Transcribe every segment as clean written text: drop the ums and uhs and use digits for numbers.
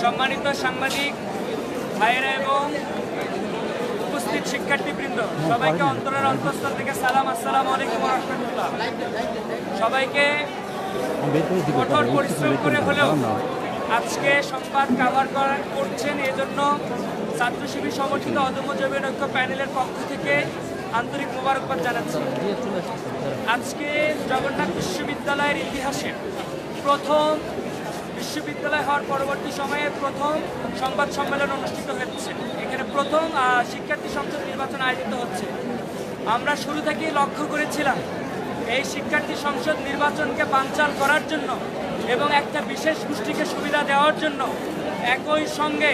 সম্মানিত সাংবাদিক ভাইয়েরা এবং উপস্থিত শিক্ষার্থীবৃন্দ, সবাইকে অন্তরের অন্তঃস্থল থেকে সালাম, আসসালামু আলাইকুম ওয়া রাহমাতুল্লাহ। সবাইকে কঠোর পরিশ্রম করে হলেও আজকে সংবাদ কাভার করছেন, এজন্য ছাত্র শিবির সমর্থিত অদম্য জৈবের ঐক্য প্যানেলের পক্ষ থেকে আন্তরিক মোবারকবাদ জানাচ্ছি। আজকে জগন্নাথ বিশ্ববিদ্যালয়ের ইতিহাসে প্রথম বিশ্ববিদ্যালয় হওয়ার পরবর্তী সময়ে প্রথম সংবাদ সম্মেলন অনুষ্ঠিত হচ্ছে। এখানে প্রথম শিক্ষার্থী সংসদ নির্বাচন আয়োজিত হচ্ছে। আমরা শুরু থেকেই লক্ষ্য করেছিলাম এই শিক্ষার্থী সংসদ নির্বাচনকে বানচাল করার জন্য এবং একটা বিশেষ গোষ্ঠীকে সুবিধা দেওয়ার জন্য একই সঙ্গে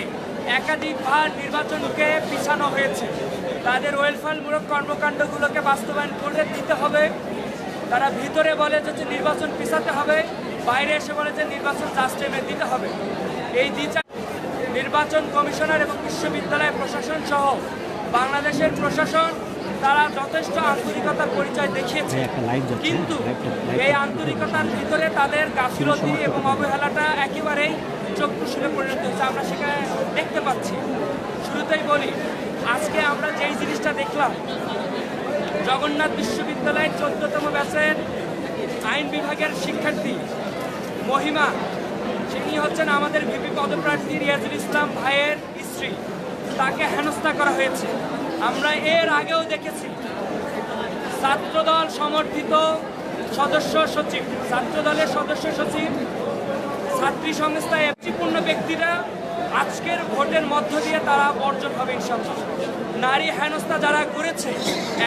একাধিকবার নির্বাচনকে পিছানো হয়েছে। তাদের ওয়েলফেয়ারমূলক কর্মকাণ্ডগুলোকে বাস্তবায়ন করে দিতে হবে। তারা ভিতরে বলে যে নির্বাচন পিছাতে হবে, বাইরে এসে বলে যে নির্বাচন জাস্ট টাইমে দিতে হবে। এই নির্বাচন কমিশনার এবং বিশ্ববিদ্যালয় প্রশাসন সহ বাংলাদেশের প্রশাসন তারা যথেষ্ট আন্তরিকতার পরিচয় দেখিয়েছে, কিন্তু এই আন্তরিকতার ভিতরে তাদের গাফিলতি এবং অবহেলাটা একেবারেই চক্ষুশূলে পরিণত হয়েছে। আমরা সেখানে দেখতে পাচ্ছি। শুরুতেই বলি, আজকে আমরা যেই জিনিসটা দেখলাম, জগন্নাথ বিশ্ববিদ্যালয়ের 14তম ব্যাচের আইন বিভাগের শিক্ষার্থী মহিমা, তিনি হচ্ছেন আমাদের ভিপি পদপ্রার্থী রিয়াজুল ইসলাম ভাইয়ের স্ত্রী। তাকে হেনস্থা করা হয়েছে। আমরা এর আগেও দেখেছি ছাত্রদল সমর্থিত সদস্য সচিব, ছাত্রদলের সদস্য সচিব, ছাত্রী সংস্থায় এফজিপূর্ণ ব্যক্তিরা আজকের ভোটের মধ্য দিয়ে তারা বর্জন হবে ইনশাআল্লাহ। নারী হেনস্থা যারা করেছে,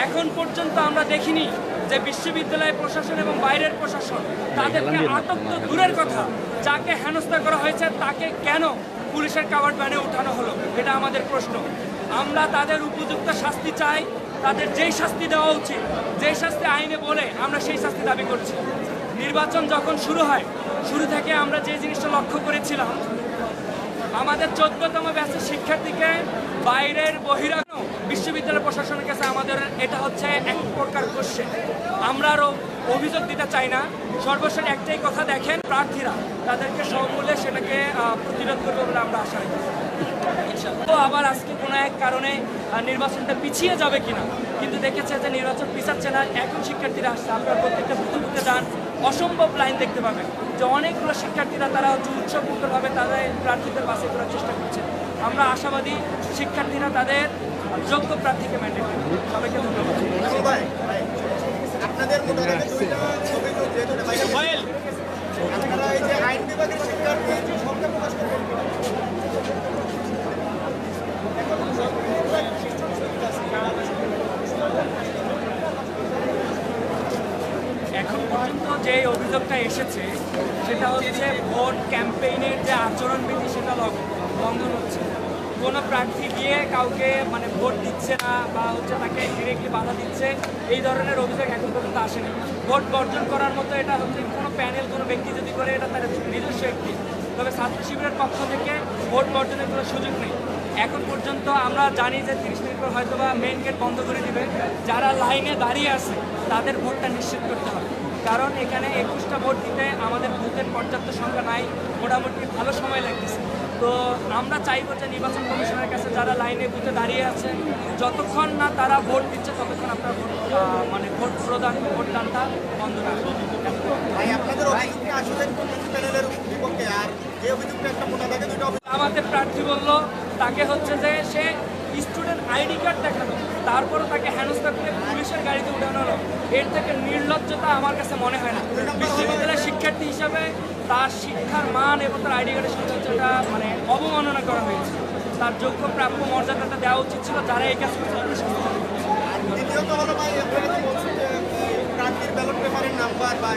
এখন পর্যন্ত আমরা দেখিনি যে বিশ্ববিদ্যালয় প্রশাসন এবং বাইরের প্রশাসন তাদেরকে আটক তো দূরের কথা, যাকে হেনস্থা করা হয়েছে তাকে কেন পুলিশের কাভার্ড ভ্যানে উঠানো হলো, এটা আমাদের প্রশ্ন। আমরা তাদের উপযুক্ত শাস্তি চাই। তাদের যেই শাস্তি দেওয়া উচিত, যেই শাস্তি আইনে বলে, আমরা সেই শাস্তি দাবি করছি। নির্বাচন যখন শুরু হয়, শুরু থেকে আমরা যে জিনিসটা লক্ষ্য করেছিলাম, আমাদের 14তম ব্যাচের শিক্ষার্থীকে বাইরের বহিরাগত বিশ্ববিদ্যালয় প্রশাসনের কাছে আমাদের এটা হচ্ছে এক প্রকার কোশ্চেন। আমরা আরও অভিযোগ দিতে চাই না। সর্বশেষ একটাই কথা, দেখেন প্রার্থীরা তাদেরকে সমূল্যে সেটাকে প্রতিরোধ করবে বলে আমরা আশা রাখি। তো আবার আজকে কোনো এক কারণে নির্বাচনটা পিছিয়ে যাবে কিনা, কিন্তু দেখেছে যে নির্বাচন পিছাচ্ছে না। এখন শিক্ষার্থীরা আসছে, আপনারা প্রত্যেকটা বুথে যান, অসম্ভব লাইন দেখতে পাবেন যে অনেকগুলো শিক্ষার্থীরা তারা উৎসবমুখরভাবে তাদের প্রার্থীদের বাছাই করার চেষ্টা করছে। আমরা আশাবাদী শিক্ষার্থীরা তাদের যোগ্য প্রার্থীকে ম্যান্ডেট করবে। সবাইকে ধন্যবাদ। আপনাদের আপনারা এই যে আইন বিভাগের শিক্ষার্থী সংখ্যা প্রকাশ করবেন, এখন পর্যন্ত যে অভিযোগটা এসেছে সেটা হচ্ছে ভোট ক্যাম্পেইনের যে আচরণবিধি সেটা লঙ্ঘন হচ্ছে। কোনো প্রার্থী গিয়ে কাউকে ভোট দিচ্ছে না বা তাকে ডিরেক্টলি বাধা দিচ্ছে, এই ধরনের অভিযোগ এখন পর্যন্ত আসেনি। ভোট বর্জন করার মতো এটা হচ্ছে কোনো প্যানেল, কোনো ব্যক্তি যদি করে, এটা তার নিজস্ব একটি। তবে ছাত্র শিবিরের পক্ষ থেকে ভোট বর্জনের কোনো সুযোগ নেই। এখন পর্যন্ত আমরা জানি যে 30 মিনিট পর হয়তো বা মেইন গেট বন্ধ করে দিবে। যারা লাইনে দাঁড়িয়ে আছে তাদের ভোটটা নিশ্চিত করতে হবে, কারণ এখানে 21টা ভোট দিতে আমাদের বুথের পর্যাপ্ত সংখ্যা নাই, মোটামুটি ভালো সময় লাগতেছে। তো আমরা চাইব যে নির্বাচন কমিশনের কাছে যারা লাইনে বুথে দাঁড়িয়ে আছে, যতক্ষণ না তারা ভোট দিচ্ছে ততক্ষণ আপনারা ভোট ভোটদানটা বন্ধ রাখবেন। আমাদের প্রার্থী বলল তাকে হচ্ছে যে সে স্টুডেন্ট আইডি কার্ড দেখানো, তারপরও তাকে হেনস্থা করে পুলিশের গাড়িতে উঠানো হলো। এর থেকে নির্লজ্জতা আমার কাছে মনে হয় না। বিশ্ববিদ্যালয়ের শিক্ষার্থী হিসাবে তার শিক্ষার মান এবং তার আইডি কার্ডের সৌন্দর্যটা অবমাননা করা হয়েছে। তার যোগ্য প্রাপ্য মর্যাদাটা দেওয়া উচিত ছিল। যারা এই কাজ করছে দ্বিতীয়ত হলো ভাই, প্রার্থীর ব্যালট পেপারের নাম্বার বা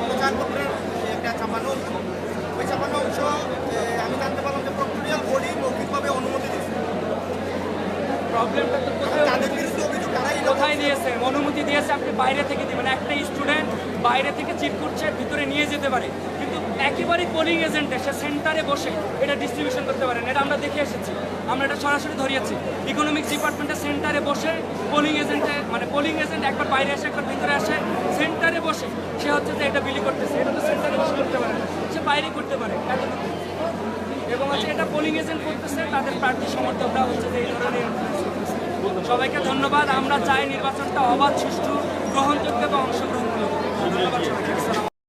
প্রচারপত্রের একটা ছাপানো, ওই ছাপানো অংশ আমি জানতে পারলাম যে প্রক্টোরিয়াল বডি মৌখিকভাবে অনুমতি দিচ্ছে। প্রবলেমটা তো কোথায় দিয়েছে? অনুমতি দিয়েছে আপনি বাইরে থেকে দিবেন। একটা স্টুডেন্ট বাইরে থেকে চিট করছে, ভিতরে নিয়ে যেতে পারে, কিন্তু একেবারেই পোলিং এজেন্টে সে সেন্টারে বসে এটা ডিস্ট্রিবিউশন করতে পারেন। এটা আমরা দেখে এসেছি, আমরা এটা সরাসরি ধরিয়েছি। ইকোনমিক্স ডিপার্টমেন্টের সেন্টারে বসে পোলিং এজেন্ট একবার বাইরে আসে, একবার ভিতরে আসে, সেন্টারে বসে সে হচ্ছে যে এটা বিলি করতেছে। এটা তো সেন্টারে বসে করতে পারে, সে বাইরে করতে পারে। এবং হচ্ছে এটা পোলিং এজেন্ট করতেছে, তাদের প্রার্থী সমর্থকরা হচ্ছে যে এই ধরনের influence করতেছে। সবাইকে ধন্যবাদ। আমরা চাই নির্বাচনটা অবাধ, সুষ্ঠু, গ্রহণযোগ্য এবং অংশগ্রহণমূলক। ধন্যবাদ সবাইকে। আসসালামু আলাইকুম।